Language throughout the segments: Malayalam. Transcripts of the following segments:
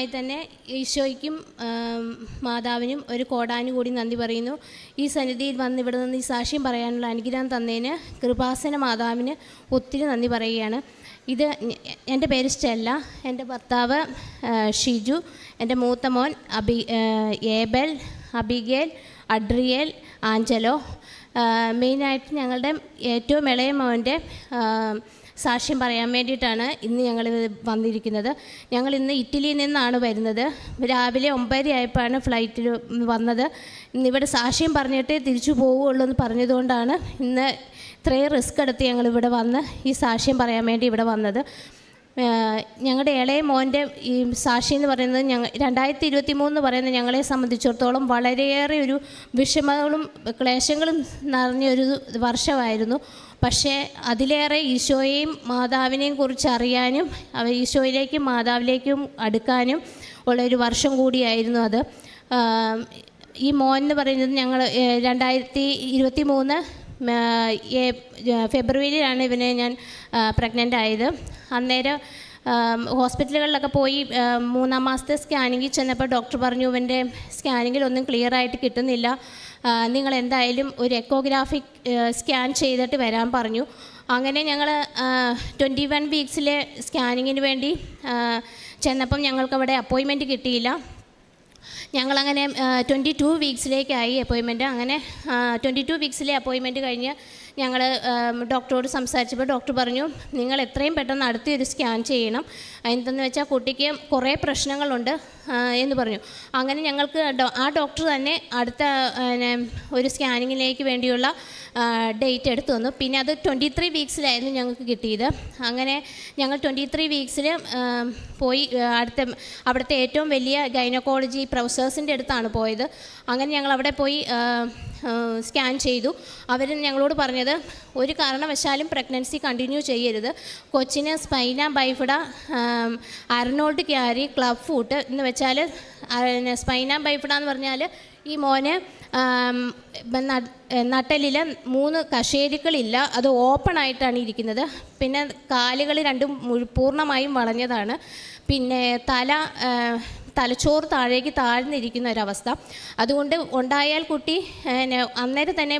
ആദ്യമായി തന്നെ ഈശോയ്ക്കും മാതാവിനും ഒരു കോടാനുകൂടി നന്ദി പറയുന്നു. ഈ സന്നിധിയിൽ വന്ന് ഇവിടെ നിന്ന് ഈ സാക്ഷ്യം പറയാനുള്ള അനുഗ്രഹം തന്നതിന് കൃപാസന മാതാവിന് ഒത്തിരി നന്ദി പറയുകയാണ്. ഇത് എൻ്റെ പേര് സ്റ്റെല്ല, എൻ്റെ ഭർത്താവ് ഷിജു, എൻ്റെ മൂത്ത മോൻ ഏബൽ, അബിഗേൽ, അഡ്രിയേൽ, ആഞ്ചലോ. മെയിനായിട്ട് ഞങ്ങളുടെ ഏറ്റവും ഇളയ മോൻ്റെ സാക്ഷ്യം പറയാൻ വേണ്ടിയിട്ടാണ് ഇന്ന് ഞങ്ങൾ വന്നിരിക്കുന്നത്. ഞങ്ങൾ ഇന്ന് ഇറ്റലിയിൽ നിന്നാണ് വരുന്നത്. രാവിലെ 9:30 ആയപ്പോഴാണ് ഫ്ലൈറ്റിൽ വന്നത്. ഇന്നിവിടെ സാക്ഷ്യം പറഞ്ഞിട്ട് തിരിച്ചു പോവുകയുള്ളൂ എന്ന് പറഞ്ഞതുകൊണ്ടാണ് ഇന്ന് ഇത്രയും റിസ്ക് എടുത്ത് ഞങ്ങളിവിടെ വന്ന് ഈ സാക്ഷ്യം പറയാൻ വേണ്ടി ഇവിടെ വന്നത്. ഞങ്ങളുടെ ഇളയ മോൻ്റെ ഈ സാക്ഷി എന്ന് പറയുന്നത് 2023 എന്ന് പറയുന്നത് ഞങ്ങളെ സംബന്ധിച്ചിടത്തോളം വളരെയേറെ ഒരു വിഷമങ്ങളും ക്ലേശങ്ങളും നിറഞ്ഞൊരു വർഷമായിരുന്നു. പക്ഷേ അതിലേറെ ഈശോയെയും മാതാവിനെയും കുറിച്ച് അറിയാനും ഈശോയിലേക്കും മാതാവിലേക്കും അടുക്കാനും ഉള്ളൊരു വർഷം കൂടിയായിരുന്നു അത്. ഈ മോൻ എന്ന് പറയുന്നത് ഞങ്ങൾ 2023 ഫെബ്രുവരിയിലാണ് ഇവനെ ഞാൻ പ്രഗ്നൻ്റ് ആയത്. അന്നേരം ഹോസ്പിറ്റലുകളിലൊക്കെ പോയി 3-ാം മാസത്തെ സ്കാനിങ്ങിൽ ചെന്നപ്പോൾ ഡോക്ടർ പറഞ്ഞു ഇവൻ്റെ സ്കാനിങ്ങിലൊന്നും ക്ലിയറായിട്ട് കിട്ടുന്നില്ല, നിങ്ങൾ എന്തായാലും ഒരു എക്കോഗ്രാഫിക് സ്കാൻ ചെയ്തിട്ട് വരാൻ പറഞ്ഞു. അങ്ങനെ ഞങ്ങൾ 21 വീക്സിലെ സ്കാനിങ്ങിന് വേണ്ടി ചെന്നപ്പം ഞങ്ങൾക്കവിടെ അപ്പോയിൻമെൻറ്റ് കിട്ടിയില്ല. ഞങ്ങളങ്ങനെ 22 വീക്സിലേക്കായി അപ്പോയിൻമെൻറ്റ്. അങ്ങനെ 22 വീക്സിലെ അപ്പോയിൻമെൻറ്റ് കഴിഞ്ഞ് ഞങ്ങൾ ഡോക്ടറോട് സംസാരിച്ചപ്പോൾ ഡോക്ടർ പറഞ്ഞു നിങ്ങൾ എത്രയും പെട്ടെന്ന് അടുത്തൊരു സ്കാൻ ചെയ്യണം, എന്തെന്ന് വെച്ചാൽ കുട്ടിക്ക് കുറേ പ്രശ്നങ്ങളുണ്ട് എന്ന് പറഞ്ഞു. അങ്ങനെ ഞങ്ങൾക്ക് ആ ഡോക്ടർ തന്നെ അടുത്ത ഒരു സ്കാനിങ്ങിലേക്ക് വേണ്ടിയുള്ള ഡേറ്റ് എടുത്തു തന്നു. പിന്നെ അത് 23 വീക്സിലായിരുന്നു ഞങ്ങൾക്ക് കിട്ടിയത്. അങ്ങനെ ഞങ്ങൾ 23 വീക്സിൽ പോയി അവിടുത്തെ ഏറ്റവും വലിയ ഗൈനക്കോളജി പ്രൊഫസേഴ്സിൻ്റെ അടുത്താണ് പോയത്. അങ്ങനെ ഞങ്ങൾ അവിടെ പോയി സ്കാൻ ചെയ്തു. അവർ ഞങ്ങളോട് പറഞ്ഞത് ഒരു കാരണവശാലും പ്രഗ്നൻസി കണ്ടിന്യൂ ചെയ്യരുത്, കൊച്ചിന് spina ബൈഫിഡ, Arnold carry, club foot എന്ന് വെച്ചാൽ സ്പൈന ബൈഫിഡ എന്ന് പറഞ്ഞാൽ ഈ മോന് നട്ടലിൽ 3 കശേരുക്കളില്ല, അത് ഓപ്പണായിട്ടാണ് ഇരിക്കുന്നത്. പിന്നെ കാലുകൾ രണ്ടും പൂർണ്ണമായും വളഞ്ഞതാണ്. പിന്നെ തലച്ചോറ് താഴേക്ക് താഴ്ന്നിരിക്കുന്ന ഒരവസ്ഥ. അതുകൊണ്ട് ഉണ്ടായാൽ കുട്ടി അന്നേരം തന്നെ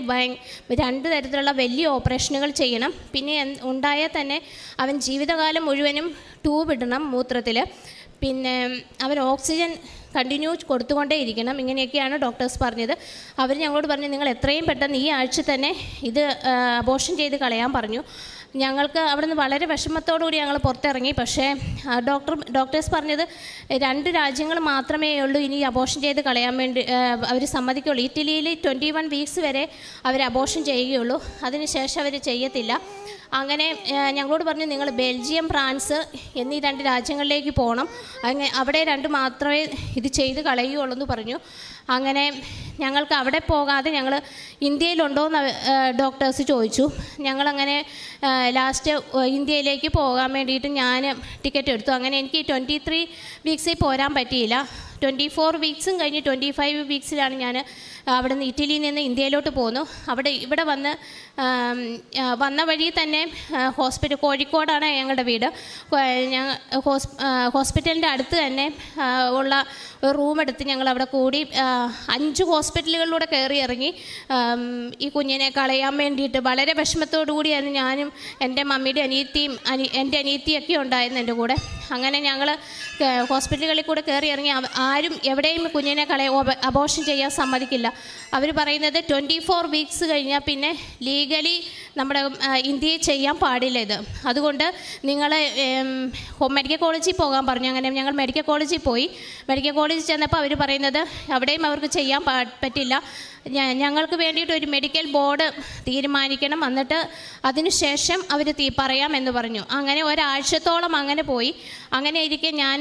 2 തരത്തിലുള്ള വലിയ ഓപ്പറേഷനുകൾ ചെയ്യണം. പിന്നെ ഉണ്ടായാൽ തന്നെ അവൻ ജീവിതകാലം മുഴുവനും ട്യൂബ് ഇടണം മൂത്രത്തിൽ. പിന്നെ അവൻ ഓക്സിജൻ കണ്ടിന്യൂ കൊടുത്തുകൊണ്ടേ ഇരിക്കണം. ഇങ്ങനെയൊക്കെയാണ് ഡോക്ടേഴ്സ് പറഞ്ഞത്. അവർ ഞങ്ങളോട് പറഞ്ഞു നിങ്ങൾ എത്രയും പെട്ടെന്ന് ഈ ആഴ്ച തന്നെ ഇത് അബോർഷൻ ചെയ്ത് കളയാൻ പറഞ്ഞു. ഞങ്ങൾക്ക് അവിടെ നിന്ന് വളരെ വിഷമത്തോടുകൂടി ഞങ്ങൾ പുറത്തിറങ്ങി. പക്ഷേ ഡോക്ടേഴ്സ് പറഞ്ഞത് 2 രാജ്യങ്ങൾ മാത്രമേ ഉള്ളൂ ഇനി അബോർഷൻ ചെയ്ത് കളയാൻ വേണ്ടി അവർ സമ്മതിക്കുള്ളൂ. ഇറ്റലിയിൽ 21 വീക്സ് വരെ അവർ അബോർഷൻ ചെയ്യുകയുള്ളൂ, അതിനുശേഷം അവർ ചെയ്യത്തില്ല. അങ്ങനെ ഞങ്ങളോട് പറഞ്ഞു നിങ്ങൾ ബെൽജിയം, ഫ്രാൻസ് എന്നീ 2 രാജ്യങ്ങളിലേക്ക് പോകണം, അങ്ങനെ അവിടെ 2 മാത്രമേ ഇത് ചെയ്ത് കളയുകയുള്ളൂ എന്ന് പറഞ്ഞു. അങ്ങനെ ഞങ്ങൾക്ക് അവിടെ പോകാതെ ഞങ്ങൾ ഇന്ത്യയിലുണ്ടോയെന്ന് ഡോക്ടേഴ്സ് ചോദിച്ചു. ഞങ്ങളങ്ങനെ ലാസ്റ്റ് ഇന്ത്യയിലേക്ക് പോകാൻ വേണ്ടിയിട്ട് ഞാൻ ടിക്കറ്റ് എടുത്തു. അങ്ങനെ എനിക്ക് 23 വീക്സിൽ പോരാൻ പറ്റിയില്ല. 24 വീക്സും കഴിഞ്ഞ് 25 വീക്സിലാണ് ഞാൻ അവിടെ നിന്ന് ഇറ്റലിയിൽ നിന്ന് ഇന്ത്യയിലോട്ട് പോന്നു. ഇവിടെ വന്ന വഴി തന്നെ കോഴിക്കോടാണ് ഞങ്ങളുടെ വീട്. ഹോസ്പിറ്റലിൻ്റെ അടുത്ത് തന്നെ ഉള്ള റൂം എടുത്ത് ഞങ്ങൾ അവിടെ കൂടി 5 ഹോസ്പിറ്റലുകളിലൂടെ കയറി ഇറങ്ങി ഈ കുഞ്ഞിനെ കളയാൻ വേണ്ടിയിട്ട് വളരെ വിഷമത്തോടു കൂടിയായിരുന്നു ഞാനും എൻ്റെ മമ്മിയുടെ അനിയത്തിയും എൻ്റെ അനിയത്തിയൊക്കെ ഉണ്ടായിരുന്നു എൻ്റെ കൂടെ. അങ്ങനെ ഞങ്ങൾ ഹോസ്പിറ്റലുകളിൽ കൂടെ കയറി ഇറങ്ങി. ആരും എവിടെയും കുഞ്ഞിനെ അബോർഷൻ ചെയ്യാൻ സമ്മതിക്കില്ല. അവർ പറയുന്നത് 24 വീക്സ് കഴിഞ്ഞാൽ പിന്നെ ലീഗലി നമ്മുടെ ഇന്ത്യയിൽ ചെയ്യാൻ പാടില്ല ഇത്. അതുകൊണ്ട് നിങ്ങൾ മെഡിക്കൽ കോളേജിൽ പോകാൻ പറഞ്ഞു. അങ്ങനെ ഞങ്ങൾ മെഡിക്കൽ കോളേജിൽ പോയി. മെഡിക്കൽ കോളേജിൽ ചെന്നപ്പോൾ അവർ പറയുന്നത് അവിടെയും അവർക്ക് ചെയ്യാൻ പറ്റില്ല, ഞങ്ങൾക്ക് വേണ്ടിയിട്ട് ഒരു മെഡിക്കൽ ബോർഡ് തീരുമാനിക്കണം, എന്നിട്ട് അതിനുശേഷം അവർ പറയാമെന്ന് പറഞ്ഞു. അങ്ങനെ ഒരാഴ്ചത്തോളം അങ്ങനെ പോയി. അങ്ങനെ ഇരിക്കെ ഞാൻ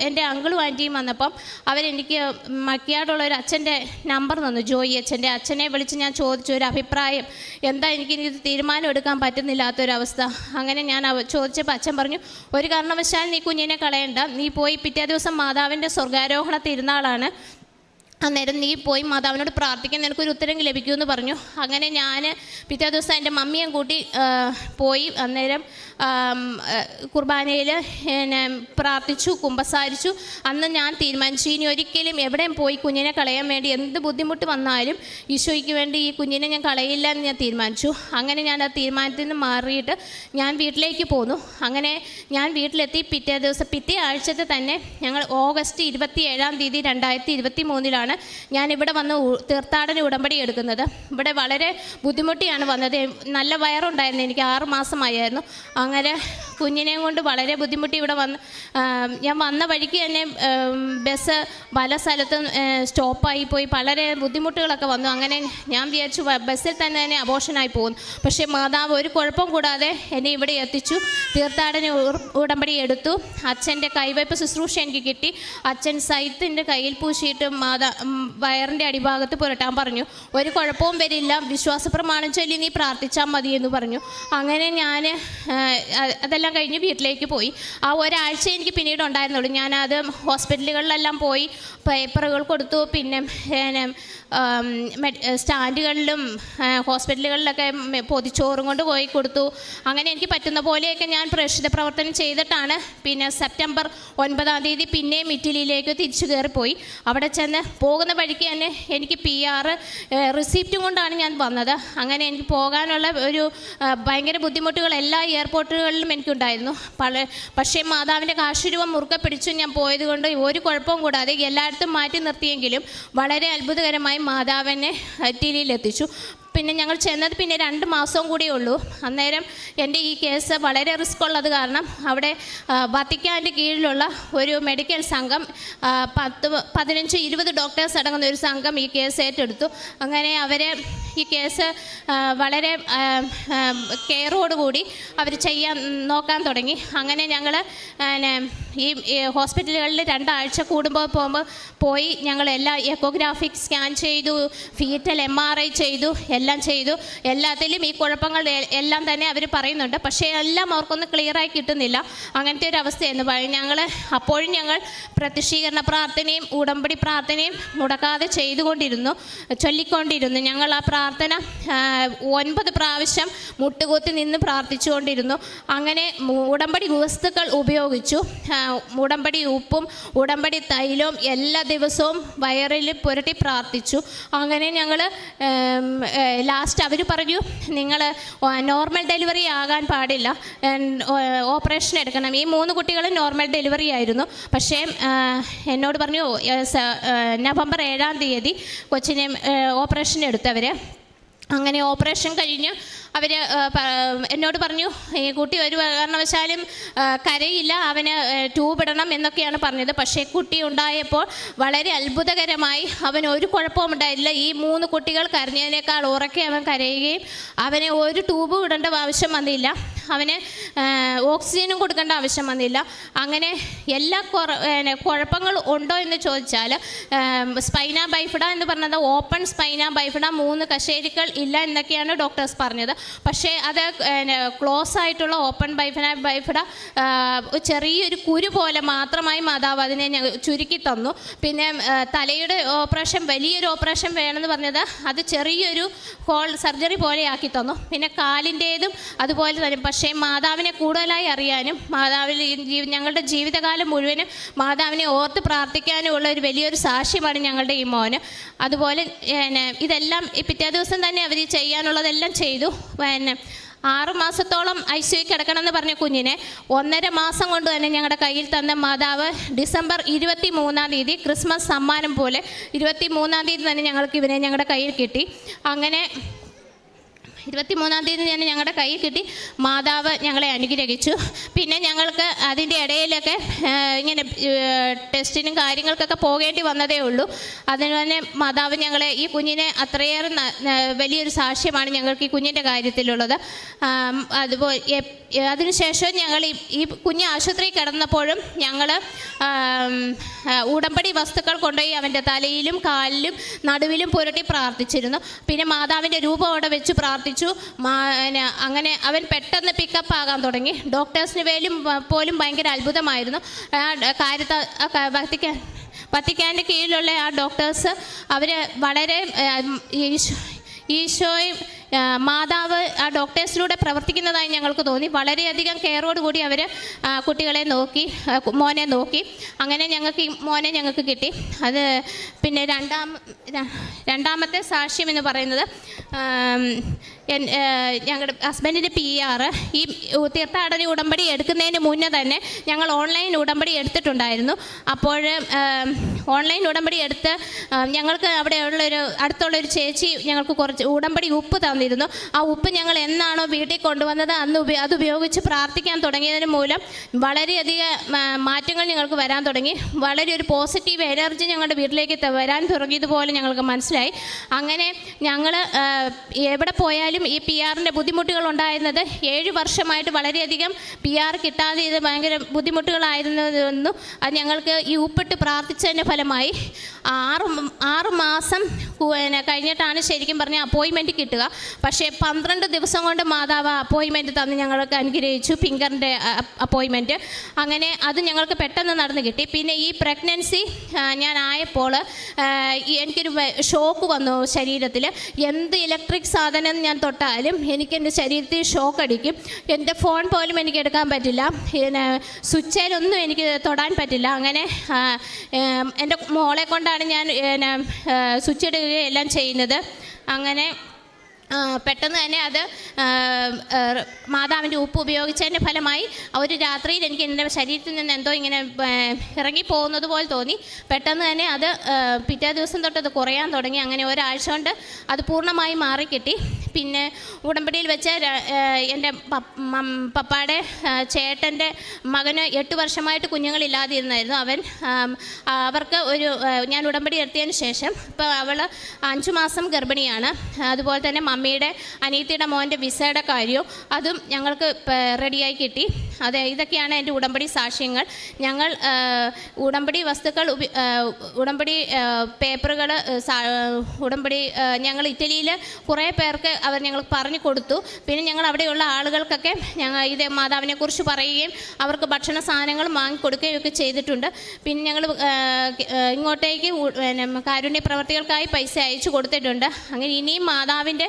എൻ്റെ അങ്കിളും ആൻറ്റിയും വന്നപ്പം അവരെനിക്ക് മക്കിയാടുള്ള ഒരു അച്ഛൻ്റെ നമ്പർ തന്നു, ജോയി അച്ഛൻ്റെ. അച്ഛനെ വിളിച്ച് ഞാൻ ചോദിച്ചു ഒരു അഭിപ്രായം, എന്താ എനിക്കിത് തീരുമാനം എടുക്കാൻ പറ്റുന്നില്ലാത്തൊരവസ്ഥ. അങ്ങനെ ഞാൻ ചോദിച്ചപ്പോൾ അച്ഛൻ പറഞ്ഞു ഒരു കാരണവശാൽ നീ കുഞ്ഞിനെ കളയണ്ട, നീ പോയി പിറ്റേ ദിവസം മാതാവിൻ്റെ സ്വർഗാരോഹണ തിരുനാളാണ്, അന്നേരം നീ പോയി മാതാവിനോട് പ്രാർത്ഥിക്കാൻ നിനക്കൊരു ഉത്തരം ലഭിക്കുമെന്ന് പറഞ്ഞു. അങ്ങനെ ഞാൻ പിറ്റേ ദിവസം എൻ്റെ മമ്മിയും കൂട്ടി പോയി. അന്നേരം കുർബാനയിൽ പ്രാർത്ഥിച്ചു, കുമ്പസാരിച്ചു. അന്ന് ഞാൻ തീരുമാനിച്ചു ഇനി ഒരിക്കലും എവിടെയും പോയി കുഞ്ഞിനെ കളയാൻ വേണ്ടി എന്ത് ബുദ്ധിമുട്ട് വന്നാലും ഈശോയ്ക്ക് വേണ്ടി ഈ കുഞ്ഞിനെ ഞാൻ കളയില്ല എന്ന് ഞാൻ തീരുമാനിച്ചു. അങ്ങനെ ഞാൻ ആ തീരുമാനത്തിൽ നിന്ന് മാറിയിട്ട് ഞാൻ വീട്ടിലേക്ക് പോന്നു. അങ്ങനെ ഞാൻ വീട്ടിലെത്തി. പിറ്റേ ആഴ്ചത്തെ തന്നെ ഞങ്ങൾ ഓഗസ്റ്റ് 27 2023 ഞാനിവിടെ വന്ന് തീർത്ഥാടന ഉടമ്പടി എടുക്കുന്നത്. ഇവിടെ വളരെ ബുദ്ധിമുട്ടിയാണ് വന്നത്. നല്ല വയറുണ്ടായിരുന്നു, എനിക്ക് 6 മാസമായിരുന്നു. അങ്ങനെ കുഞ്ഞിനെയും കൊണ്ട് വളരെ ബുദ്ധിമുട്ടി ഇവിടെ വന്ന് ഞാൻ വന്ന വഴിക്ക് തന്നെ ബസ് പല സ്ഥലത്തും സ്റ്റോപ്പായി പോയി, വളരെ ബുദ്ധിമുട്ടുകളൊക്കെ വന്നു. അങ്ങനെ ഞാൻ വിചാരിച്ചു ബസ്സിൽ തന്നെ അബോഷനായി പോകുന്നു. പക്ഷേ മാതാവ് ഒരു കുഴപ്പം കൂടാതെ എന്നെ ഇവിടെ എത്തിച്ചു. തീർത്ഥാടന ഉടമ്പടി എടുത്തു. അച്ഛൻ്റെ കൈവയ്പ്പ് ശുശ്രൂഷ എനിക്ക് കിട്ടി. അച്ഛൻ സൈത്തിൻ്റെ കയ്യിൽ പൂശിയിട്ട് വയറിൻ്റെ അടിഭാഗത്ത് പുരട്ടാൻ പറഞ്ഞു. ഒരു കുഴപ്പവും വരില്ല, വിശ്വാസപ്രമാണം ചൊല്ലി നീ പ്രാർത്ഥിച്ചാൽ മതി എന്ന് പറഞ്ഞു. അങ്ങനെ ഞാൻ അതെല്ലാം കഴിഞ്ഞ് വീട്ടിലേക്ക് പോയി. ആ ഒരാഴ്ച എനിക്ക് പിന്നീട് ഉണ്ടായിരുന്നുള്ളൂ. ഞാനത് ഹോസ്പിറ്റലുകളിലെല്ലാം പോയി പേപ്പറുകൾ കൊടുത്തു. പിന്നെ സ്റ്റാൻഡുകളിലും ഹോസ്പിറ്റലുകളിലൊക്കെ പൊതിച്ചോറും കൊണ്ട് പോയി കൊടുത്തു. അങ്ങനെ എനിക്ക് പറ്റുന്ന പോലെയൊക്കെ ഞാൻ പ്രേക്ഷിത പ്രവർത്തനം ചെയ്തിട്ടാണ് പിന്നെ സെപ്റ്റംബർ 9 പിന്നെയും ഇറ്റലിയിലേക്ക് തിരിച്ചു കയറിപ്പോയി. അവിടെ ചെന്ന് പോകുന്ന വഴിക്ക് തന്നെ എനിക്ക് PR റിസീപ്റ്റും കൊണ്ടാണ് ഞാൻ വന്നത്. അങ്ങനെ എനിക്ക് പോകാനുള്ള ഒരു ഭയങ്കര ബുദ്ധിമുട്ടുകൾ എല്ലാ എയർപോർട്ടുകളിലും എനിക്കുണ്ടായിരുന്നു. പക്ഷേ മാതാവിൻ്റെ കാശുരൂപം മുറുക്കെ പിടിച്ചു ഞാൻ പോയത് കൊണ്ട് ഒരു കുഴപ്പവും കൂടാതെ എല്ലായിടത്തും മാറ്റി നിർത്തിയെങ്കിലും വളരെ അത്ഭുതകരമായി മാതാവിനെ ഇറ്റലിയിലെത്തിച്ചു. പിന്നെ ഞങ്ങൾ ചെന്നത് പിന്നെ 2 മാസവും കൂടിയേ ഉള്ളൂ. അന്നേരം എൻ്റെ ഈ കേസ് വളരെ റിസ്ക് ഉള്ളത് കാരണം അവിടെ വത്തിക്കാൻ്റെ കീഴിലുള്ള ഒരു മെഡിക്കൽ സംഘം 15-20 ഡോക്ടേഴ്സ് അടങ്ങുന്ന ഒരു സംഘം ഈ കേസ് ഏറ്റെടുത്തു. അങ്ങനെ അവർ ഈ കേസ് വളരെ കെയറോടുകൂടി അവർ നോക്കാൻ തുടങ്ങി. അങ്ങനെ ഞങ്ങൾ ഈ ഹോസ്പിറ്റലുകളിൽ 2 ആഴ്ച കൂടുമ്പോൾ പോയി ഞങ്ങൾ എല്ലാ എക്കോഗ്രാഫിക് സ്കാൻ ചെയ്തു, ഫീറ്റൽ MRI ചെയ്തു, എല്ലാം ചെയ്തു. എല്ലാത്തിലും ഈ കുഴപ്പങ്ങൾ എല്ലാം തന്നെ അവർ പറയുന്നുണ്ട്. പക്ഷേ എല്ലാം അവർക്കൊന്നും ക്ലിയറായി കിട്ടുന്നില്ല. അങ്ങനത്തെ ഒരു അവസ്ഥയായിരുന്നു. അപ്പോഴും ഞങ്ങൾ പ്രത്യക്ഷീകരണ പ്രാർത്ഥനയും ഉടമ്പടി പ്രാർത്ഥനയും മുടക്കാതെ ചൊല്ലിക്കൊണ്ടിരുന്നു. ഞങ്ങൾ ആ പ്രാർത്ഥന 9 പ്രാവശ്യം മുട്ടുകുത്തി നിന്ന് പ്രാർത്ഥിച്ചുകൊണ്ടിരുന്നു. അങ്ങനെ ഉടമ്പടി വസ്തുക്കൾ ഉപയോഗിച്ചു. ഉടമ്പടി ഉപ്പും ഉടമ്പടി തൈലവും എല്ലാ ദിവസവും വയറിൽ പുരട്ടി പ്രാർത്ഥിച്ചു. അങ്ങനെ ഞങ്ങൾ ലാസ്റ്റ് അവർ പറഞ്ഞു നിങ്ങൾ നോർമൽ ഡെലിവറി ആകാൻ പാടില്ല, ഓപ്പറേഷൻ എടുക്കണം. ഈ 3 കുട്ടികളും നോർമൽ ഡെലിവറി ആയിരുന്നു. പക്ഷേ എന്നോട് പറഞ്ഞു നവംബർ 7 കൊച്ചിനെ ഓപ്പറേഷൻ എടുത്തവർ. അങ്ങനെ ഓപ്പറേഷൻ കഴിഞ്ഞ് അവർ എന്നോട് പറഞ്ഞു ഈ കുട്ടി ഒരു കാരണവശാലും കരയില്ല, അവന് ട്യൂബ് ഇടണം എന്നൊക്കെയാണ് പറഞ്ഞത്. പക്ഷേ കുട്ടി ഉണ്ടായപ്പോൾ വളരെ അത്ഭുതകരമായി അവന് ഒരു കുഴപ്പവും ഉണ്ടായില്ല. ഈ 3 കുട്ടികൾ കരഞ്ഞതിനേക്കാൾ ഉറക്കെ അവൻ കരയുകയും അവന് ഒരു ട്യൂബ് ഇടേണ്ട ആവശ്യം വന്നില്ല, അവന് ഓക്സിജനും കൊടുക്കേണ്ട ആവശ്യം വന്നില്ല. അങ്ങനെ എല്ലാ കുഴപ്പങ്ങൾ ഉണ്ടോ എന്ന് ചോദിച്ചാൽ സ്പൈന ബൈഫിഡ എന്ന് പറഞ്ഞത് ഓപ്പൺ സ്പൈന ബൈഫിഡ 3 കശേരുക്കൾ ഇല്ല എന്നൊക്കെയാണ് ഡോക്ടേഴ്സ് പറഞ്ഞത്. പക്ഷേ അത് ക്ലോസ് ആയിട്ടുള്ള ഓപ്പൺ ബൈഫിഡ ചെറിയൊരു കുരു പോലെ മാത്രമായി മാതാവ് അതിനെ ചുരുക്കി തന്നു. പിന്നെ തലയുടെ ഓപ്പറേഷൻ വലിയൊരു ഓപ്പറേഷൻ വേണമെന്ന് പറഞ്ഞത് അത് ചെറിയൊരു സർജറി പോലെ ആക്കി തന്നു. പിന്നെ കാലിൻ്റേതും അതുപോലെ തന്നെ. പക്ഷേ മാതാവിനെ കൂടുതലായി അറിയാനും ഞങ്ങളുടെ ജീവിതകാലം മുഴുവനും മാതാവിനെ ഓർത്ത് പ്രാർത്ഥിക്കാനും ഉള്ള ഒരു വലിയൊരു സാക്ഷ്യമാണ് ഞങ്ങളുടെ ഈ മോന്. അതുപോലെ ഇതെല്ലാം പിറ്റേ ദിവസം തന്നെ അവർ ചെയ്യാനുള്ളതെല്ലാം ചെയ്തു. 6 മാസത്തോളം ICU കിടക്കണമെന്ന് പറഞ്ഞ കുഞ്ഞിനെ 1.5 മാസം കൊണ്ട് തന്നെ ഞങ്ങളുടെ കയ്യിൽ തന്ന മാതാവ് ഡിസംബർ 23 ക്രിസ്മസ് സമ്മാനം പോലെ 23 തന്നെ ഞങ്ങൾക്ക് ഇവനെ ഞങ്ങളുടെ കയ്യിൽ കിട്ടി. അങ്ങനെ 23 തന്നെ ഞങ്ങളുടെ കയ്യിൽ കിട്ടി. മാതാവ് ഞങ്ങളെ അനുഗ്രഹിച്ചു. പിന്നെ ഞങ്ങൾക്ക് അതിൻ്റെ ഇടയിലൊക്കെ ഇങ്ങനെ ടെസ്റ്റിനും കാര്യങ്ങൾക്കൊക്കെ പോകേണ്ടി വന്നതേ ഉള്ളൂ. അതിന് തന്നെ മാതാവ് ഞങ്ങളെ ഈ കുഞ്ഞിനെ അത്രയേറെ വലിയൊരു സാക്ഷ്യമാണ് ഞങ്ങൾക്ക് ഈ കുഞ്ഞിൻ്റെ കാര്യത്തിലുള്ളത്. അതുപോലെ അതിനുശേഷം ഞങ്ങൾ ഈ കുഞ്ഞ് ആശുപത്രിയിൽ കിടന്നപ്പോഴും ഞങ്ങൾ ഉടമ്പടി വസ്തുക്കൾ കൊണ്ടുപോയി അവൻ്റെ തലയിലും കാലിലും നടുവിലും പുരട്ടി പ്രാർത്ഥിച്ചിരുന്നു. പിന്നെ മാതാവിൻ്റെ രൂപം അവിടെ വെച്ച് പ്രാർത്ഥിച്ചു. അങ്ങനെ അവൻ പെട്ടെന്ന് പിക്കപ്പ് ആകാൻ തുടങ്ങി. ഡോക്ടേഴ്സിന് പോലും ഭയങ്കര അത്ഭുതമായിരുന്നു. വത്തിക്കാൻ്റെ കീഴിലുള്ള ആ ഡോക്ടേഴ്സ് അവർ വളരെ ഈശോയും മാതാവ് ആ ഡോക്ടേഴ്സിലൂടെ പ്രവർത്തിക്കുന്നതായി ഞങ്ങൾക്ക് തോന്നി. വളരെയധികം കെയറോടുകൂടി അവർ കുട്ടികളെ നോക്കി, മോനെ നോക്കി. അങ്ങനെ ഞങ്ങൾക്ക് ഈ മോനെ ഞങ്ങൾക്ക് കിട്ടി. അത് പിന്നെ രണ്ടാമത്തെ സാക്ഷ്യം എന്ന് പറയുന്നത് ഞങ്ങളുടെ ഹസ്ബൻഡിൻ്റെ PR ഈ തീർത്ഥാടന ഉടമ്പടി എടുക്കുന്നതിന് മുന്നേ തന്നെ ഞങ്ങൾ ഓൺലൈൻ ഉടമ്പടി എടുത്തിട്ടുണ്ടായിരുന്നു. അപ്പോൾ ഓൺലൈൻ ഉടമ്പടി എടുത്ത് ഞങ്ങൾക്ക് അവിടെയുള്ളൊരു അടുത്തുള്ളൊരു ചേച്ചി ഞങ്ങൾക്ക് കുറച്ച് ഉടമ്പടി ഉപ്പ് തന്നിരുന്നു. ആ ഉപ്പ് ഞങ്ങൾ എന്നാണോ വീട്ടിൽ കൊണ്ടുവന്നത് അന്ന് അത് ഉപയോഗിച്ച് പ്രാർത്ഥിക്കാൻ തുടങ്ങിയതിന് മൂലം വളരെയധികം മാറ്റങ്ങൾ ഞങ്ങൾക്ക് വരാൻ തുടങ്ങി. വളരെ ഒരു പോസിറ്റീവ് എനർജി ഞങ്ങളുടെ വീട്ടിലേക്ക് വരാൻ തുടങ്ങിയതുപോലെ ഞങ്ങൾക്ക് മനസ്സിലായി. അങ്ങനെ ഞങ്ങൾ എവിടെ പോയാലും ഈ PR-ൻ്റെ ബുദ്ധിമുട്ടുകൾ ഉണ്ടായിരുന്നത് 7 വർഷമായിട്ട് വളരെയധികം PR കിട്ടാതെ ഇത് ഭയങ്കര ബുദ്ധിമുട്ടുകളായിരുന്നു. അത് ഞങ്ങൾക്ക് ഈ ഉപ്പിട്ട് പ്രാർത്ഥിച്ചതിൻ്റെ ഫലമായി 6 മാസം കഴിഞ്ഞിട്ടാണ് ശരിക്കും പറഞ്ഞാൽ അപ്പോയിൻമെൻറ്റ് കിട്ടുക. പക്ഷേ 12 ദിവസം കൊണ്ട് മാതാവ് അപ്പോയിൻമെൻറ്റ് തന്ന് ഞങ്ങൾക്ക് അനുഗ്രഹിച്ചു, ഫിംഗറിൻ്റെ അപ്പോയിൻമെൻറ്റ്. അങ്ങനെ അത് ഞങ്ങൾക്ക് പെട്ടെന്ന് നടന്ന് കിട്ടി. പിന്നെ ഈ പ്രഗ്നൻസി ഞാൻ ആയപ്പോൾ എനിക്കൊരു ഷോക്ക് വന്നു ശരീരത്തിൽ. എന്ത് ഇലക്ട്രിക് സാധനം ഞാൻ തൊട്ടാലും എനിക്ക് എൻ്റെ ശരീരത്തിൽ ഷോക്ക് അടിക്കും. എൻ്റെ ഫോൺ പോലും എനിക്ക് എടുക്കാൻ പറ്റില്ല, പിന്നെ സ്വിച്ചിലൊന്നും എനിക്ക് തൊടാൻ പറ്റില്ല. അങ്ങനെ എൻ്റെ മോളെ കൊണ്ടാണ് ഞാൻ സ്വിച്ച് ഇടുകയും എല്ലാം ചെയ്യുന്നത്. അങ്ങനെ പെട്ടെന്ന് തന്നെ അത് മാതാവിൻ്റെ ഉപ്പ് ഉപയോഗിച്ചതിൻ്റെ ഫലമായി ഒരു രാത്രിയിൽ എനിക്ക് എൻ്റെ ശരീരത്തിൽ നിന്ന് എന്തോ ഇങ്ങനെ ഇറങ്ങിപ്പോകുന്നത് പോലെ തോന്നി. പെട്ടെന്ന് തന്നെ അത് പിറ്റേ ദിവസം തൊട്ടത് കുറയാൻ തുടങ്ങി. അങ്ങനെ ഒരാഴ്ച കൊണ്ട് അത് പൂർണ്ണമായി മാറിക്കിട്ടി. പിന്നെ ഉടമ്പടിയിൽ വെച്ച് എൻ്റെ പപ്പായുടെ ചേട്ടൻ്റെ മകന് 8 വർഷമായിട്ട് കുഞ്ഞുങ്ങളില്ലാതിരുന്നായിരുന്നു. അവർക്ക് ഞാൻ ഉടമ്പടി എടുത്തതിന് ശേഷം ഇപ്പോൾ അവൾ 5 മാസം ഗർഭിണിയാണ്. അതുപോലെ തന്നെ മമ്മിയുടെ അനിയത്തിയുടെ മോൻ്റെ വിസയുടെ കാര്യവും അതും ഞങ്ങൾക്ക് റെഡിയായി കിട്ടി. ഇതൊക്കെയാണ് എൻ്റെ ഉടമ്പടി സാക്ഷ്യങ്ങൾ. ഞങ്ങൾ ഉടമ്പടി വസ്തുക്കൾ, ഉടമ്പടി പേപ്പറുകൾ, ഉടമ്പടി ഞങ്ങൾ ഇറ്റലിയിൽ കുറേ പേർക്ക് ഞങ്ങൾ പറഞ്ഞു കൊടുത്തു. പിന്നെ ഞങ്ങൾ അവിടെയുള്ള ആളുകൾക്കൊക്കെ ഇത് മാതാവിനെക്കുറിച്ച് പറയുകയും അവർക്ക് ഭക്ഷണ സാധനങ്ങൾ വാങ്ങിക്കൊടുക്കുകയും ഒക്കെ ചെയ്തിട്ടുണ്ട്. പിന്നെ ഞങ്ങൾ ഇങ്ങോട്ടേക്ക് കാരുണ്യ പ്രവർത്തികൾക്കായി പൈസ അയച്ചു കൊടുത്തിട്ടുണ്ട്. അങ്ങനെ ഇനിയും മാതാവിൻ്റെ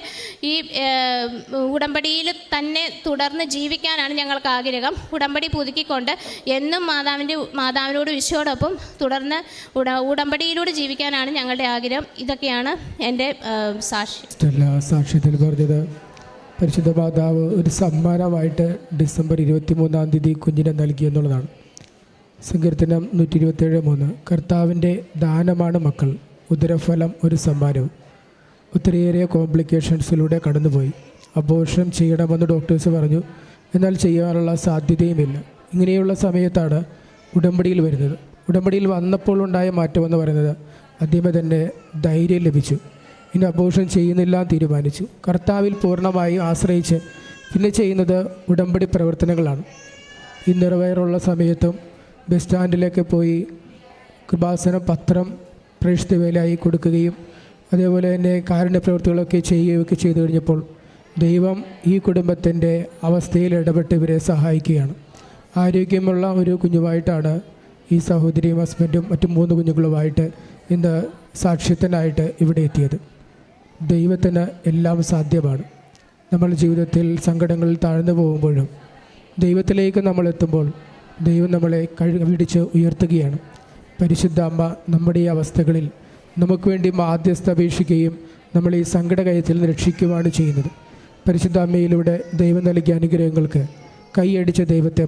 ഈ ഉടമ്പടിയിൽ തന്നെ തുടർന്ന് ജീവിക്കാനാണ് ഞങ്ങൾക്ക് ആഗ്രഹം. ഉടമ്പടി പുതുക്കിക്കൊണ്ട് എന്നും മാതാവിനോട് ഈശോയോടൊപ്പം തുടർന്ന് ഉടമ്പടിയിലൂടെ ജീവിക്കാനാണ് ഞങ്ങളുടെ ആഗ്രഹം. ഇതൊക്കെയാണ് എൻ്റെ സാക്ഷ്യത്തിൽ പറഞ്ഞത്. പരിശുദ്ധ മാതാവ് ഒരു സമ്മാനമായിട്ട് ഡിസംബർ 23-ാം തീയതി കുഞ്ഞിനെ നൽകി എന്നുള്ളതാണ്. സങ്കീർത്തനം 127:3 കർത്താവിൻ്റെ ദാനമാണ് മക്കൾ, ഉദരഫലം ഒരു സമ്മാനവും. ഒത്തിരിയേറെ കോംപ്ലിക്കേഷൻസിലൂടെ കടന്നുപോയി. അബോർഷൻ ചെയ്യണമെന്ന് ഡോക്ടേഴ്സ് പറഞ്ഞു, എന്നാൽ ചെയ്യാനുള്ള സാധ്യതയുമില്ല. ഇങ്ങനെയുള്ള സമയത്താണ് ഉടമ്പടിയിൽ വരുന്നത്. ഉടമ്പടിയിൽ വന്നപ്പോൾ ഉണ്ടായ മാറ്റമെന്ന് പറയുന്നത് ആദ്യമേ തന്നെ ധൈര്യം ലഭിച്ചു. ഇനി അബോർഷൻ ചെയ്യുന്നില്ല തീരുമാനിച്ചു. കർത്താവിൽ പൂർണ്ണമായും ആശ്രയിച്ച് പിന്നെ ചെയ്യുന്നത് ഉടമ്പടി പ്രവർത്തനങ്ങളാണ്. ഈ നിറവേറുള്ള സമയത്തും ബസ് സ്റ്റാൻഡിലേക്ക് പോയി കൃപാസന പത്രം പ്രേക്ഷിത വേലയായി കൊടുക്കുകയും അതേപോലെ തന്നെ കാരുണ്യ പ്രവൃത്തികളൊക്കെ ചെയ്യുകയൊക്കെ ചെയ്തു കഴിഞ്ഞപ്പോൾ ദൈവം ഈ കുടുംബത്തിൻ്റെ അവസ്ഥയിൽ ഇടപെട്ട് ഇവരെ സഹായിക്കുകയാണ്. ആരോഗ്യമുള്ള ഒരു കുഞ്ഞുമായിട്ടാണ് ഈ സഹോദരിയും ഹസ്ബൻഡും മറ്റു 3 കുഞ്ഞുങ്ങളുമായിട്ട് ഇന്ന് സാക്ഷ്യത്തിനായിട്ട് ഇവിടെ എത്തിയത്. ദൈവത്തിന് എല്ലാം സാധ്യമാണ്. നമ്മൾ ജീവിതത്തിൽ സങ്കടങ്ങളിൽ താഴ്ന്നു പോകുമ്പോഴും ദൈവത്തിലേക്ക് നമ്മൾ എത്തുമ്പോൾ ദൈവം നമ്മളെ പിടിച്ച് ഉയർത്തുകയാണ്. പരിശുദ്ധ അമ്മ നമ്മുടെ ഈ അവസ്ഥകളിൽ നമുക്ക് വേണ്ടി മാധ്യസ്ഥ അപേക്ഷിക്കുകയും നമ്മൾ ഈ സങ്കടകയത്തിൽ നിന്ന് രക്ഷിക്കുകയാണ് ചെയ്യുന്നത്. പരിശുദ്ധ അമ്മയിലൂടെ ദൈവം നൽകിയ അനുഗ്രഹങ്ങൾക്ക് കൈയടിച്ച ദൈവത്തെ